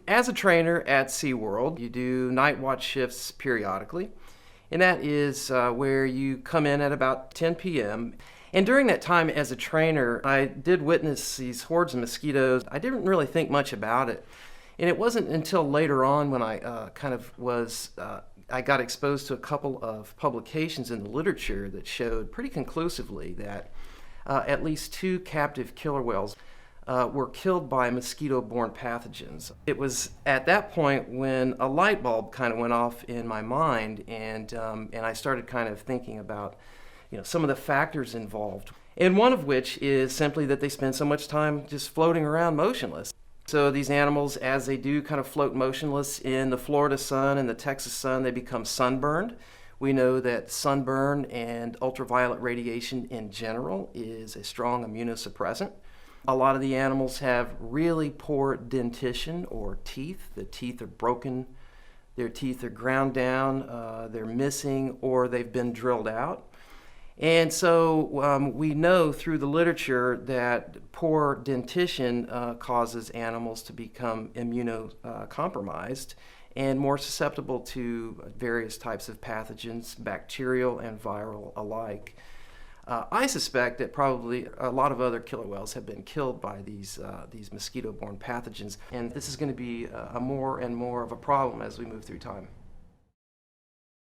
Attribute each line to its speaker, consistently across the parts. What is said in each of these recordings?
Speaker 1: As a trainer at SeaWorld, you do night watch shifts periodically, and that is where you come in at about 10 p.m. And during that time as a trainer, I did witness these hordes of mosquitoes. I didn't really think much about it. And it wasn't until later on when I got exposed to a couple of publications in the literature that showed pretty conclusively that at least two captive killer whales were killed by mosquito-borne pathogens. It was at that point when a light bulb kind of went off in my mind, and I started kind of thinking about, some of the factors involved. And one of which is simply that they spend so much time just floating around motionless. So these animals, as they do kind of float motionless in the Florida sun and the Texas sun, they become sunburned. We know that sunburn and ultraviolet radiation in general is a strong immunosuppressant. A lot of the animals have really poor dentition or teeth. The teeth are broken, their teeth are ground down, they're missing, or they've been drilled out. And so we know through the literature that poor dentition causes animals to become immunocompromised and more susceptible to various types of pathogens, bacterial and viral alike. I suspect that probably a lot of other killer whales have been killed by these mosquito-borne pathogens, and this is going to be a more and more of a problem as we move through time.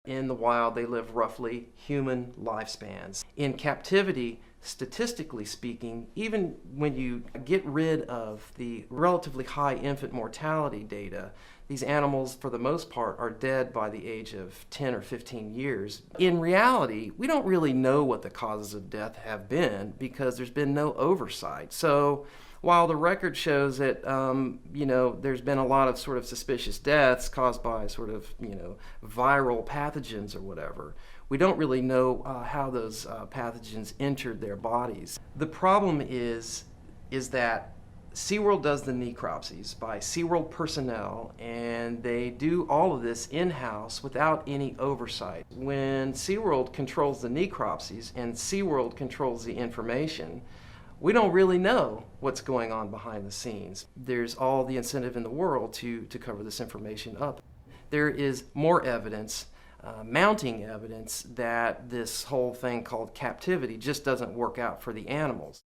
Speaker 1: In the wild, they live roughly human lifespans. In captivity, statistically speaking, even when you get rid of the relatively high infant mortality data, these animals, for the most part, are dead by the age of 10 or 15 years. In reality, we don't really know what the causes of death have been because there's been no oversight. So while the record shows that, there's been a lot of sort of suspicious deaths caused by sort of, viral pathogens or whatever, we don't really know how those pathogens entered their bodies. The problem is that SeaWorld does the necropsies by SeaWorld personnel, and they do all of this in-house without any oversight. When SeaWorld controls the necropsies and SeaWorld controls the information, we don't really know what's going on behind the scenes. There's all the incentive in the world to cover this information up. There is more evidence, mounting evidence, that this whole thing called captivity just doesn't work out for the animals.